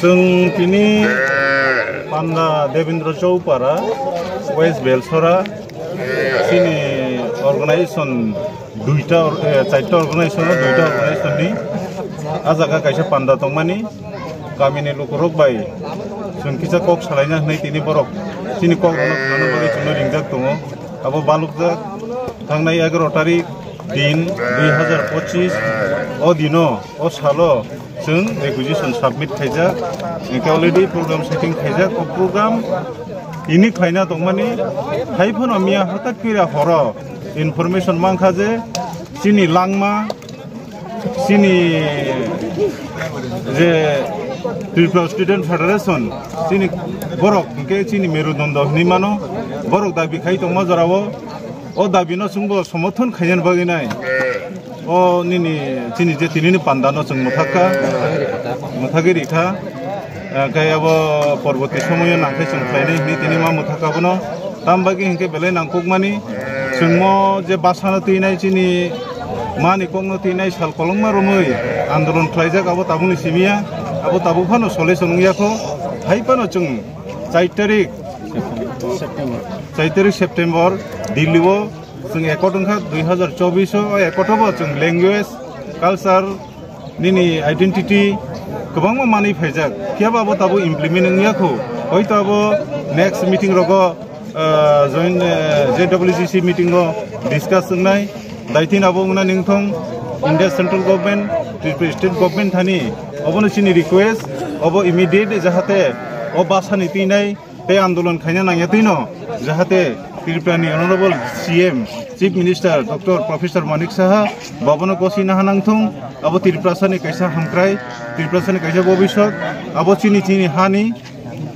जों दिनै panda Devendra चौपारा waste बेलसरा सिनि अर्गानाइजेशन चारटा अर्गानाइजेशननि आजागा कायसा पान्डा दंमानि गामिनि लुकुरक बाय जों किसा कक सालायना होनाय दिनै बरक सिनि कक रनो बागै जोंनो रिंजाक दङ आबो बालुकजाक थांनाय 11 तारिख दिन 2025 अ दिनो अ सालो जों रेकुजिशन सबमिट खायजाक अलरेडी प्रोग्राम सेटिं खायजाक अ प्रोग्राम इनि खायना दंमानि हायफोनो मिया हठात किरा हर इनफरमेशन मांखाजे सिनि लांमा सिनि जे त्रिपुरा स्टूडेंट फेडरेशन सिनि बरक के सिनि मेरुदंड हिमानो बरक दाबि खाय दंमा जरावो ओ दाबिनो जोंबो समर्थन खायन बागिनाय ओ निनि सिनि जे तिनिनि पान्डानो जों मथागिरिखा गायाबो परबर्ती समय नांखे जों फ्लायनाय हिनि तिनि मा मथाकाबनो तामबागि हिंके बेले नांकुकमानि जोंमो जे बासानो तैनाय सिनि मानि कंनो तैनाय साल कलंमा रमै आन्दोलन खायजाक आबो ताबुनि सिमिया आबो ताबुफानो सलेसन याखो हायपानो जों 4 तारिख सेप्टेम्बर दिल्लीआव जों एकटंखा 2024 एकटबो जों लैंग्वेज कल्चर निनि आइडेंटिटी गोबां मानि फैजाक कियाबाबो ताबो इमप्लिमेंट याखो हयतोबो नेक्स्ट मीटिंग रगो जॉइन जेडब्ल्यूजीसी मीटिंग डिस्कस नाय दायथिनाबो उना निंथं India central government Tripura state government थानी अबनो सिनि रिक्वेस्ट अब इमीडिएट जाहाते ओ बासानि तैनाय बे आंदोलन खायना नांया तैनो जाहाते त्रिपुरानि honourable CM chief minister doctor professor Manik Saha बाबनो गसिना हानांथं अब त्रिपुरासानि कैसा हामक्राय त्रिपुरासानि कैसा भविष्यत अब चिनि हानि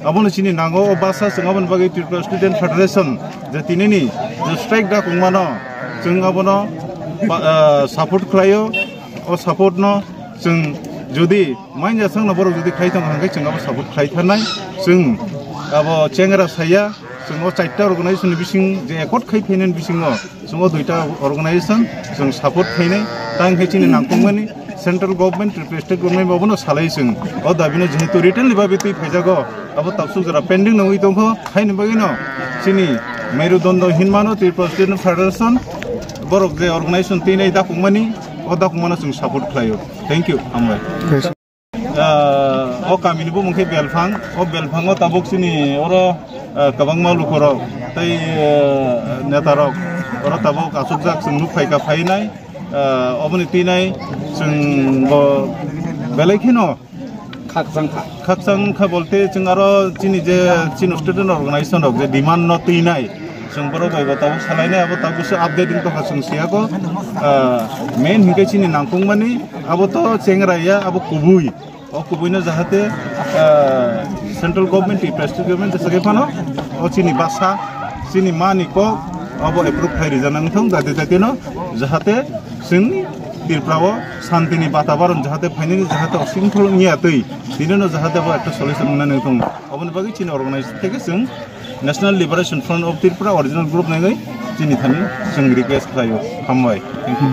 अबनो चिनि नांगो ओ बासा जोंगाबन बागै त्रिपुरा स्टूडेंट फेडरेशन जे तिनिनि जे स्ट्राइक दा कुंमानो जों अबनो सपोर्ट खालायो ओ सपोर्ट न जों जुदि माइन्जा संना बर जुदि खायथं हांगाय जोंगाबो सपोर्ट खायथानाय जों अब चेंगरा साया जों 4टा अर्गानाइजेशन बिसिं जे एकट खायफैनाय बिसिङाव जों 2टा अर्गानाइजेशन जों सपोर्ट खायनाय तां हेचिनि नांकुमानि central government Tripura state government बाबनो सालाय जों ओ दाबिनो जेहेतु रिटर्न लिबाबे तै फैजागो अब ताबसु जरा पेंडिंग नङै दंखो खायनो बागिनो सिनि मेरुदंड हिनमानो त्रिपुरा स्टेट फेडरेशन बरक जे अर्गानाइजेशन तैनाय दाकुमानि ओ दाकुमानो जों सपोर्ट खालायो थैंक यू हामबाय ओ कामिनिबो मोनखे बेलफां ओ बेलफाङाव ताबक सिनि अरो गोबां मालुखरक तै नेतारक अरो ताबक आसुकजाक जों नुफायका फायनाय अबनि तैनाय जों बेलायखिनो खाकसांखा बोलते जों आरो चिनि जे चिन स्टूडेंट अर्गानाइजेशन रक जे डिमांड न तैनाय जों बरो बायबा ताबक सालायनाय अब ताबुसो अपडेटिंग तो जों सियाको मेन हिंके चिनि नांकुंमानि अब तो चेंगराया अब कुबुई ओ कुबुइनो जाहाते central government Tripura state government जैसे फानो ओ चिनि बासा चिनि मानिको अब एप्रुव फायरि जानांथों जाहाते जाहाते जों त्रिपुराव शांतिनि वातावरण जाहाते फाइनालि जाहाते असिंखल नियातै दिननो जाहाते अब एक सल्यूशन मोननानै दं अबन बागै चिनि अर्गानाइजेशन থেকে जों national liberation front of Tripura original group नागै चिनि थानि जों रिक्वेस्ट खालायो हामबाय थैंक यू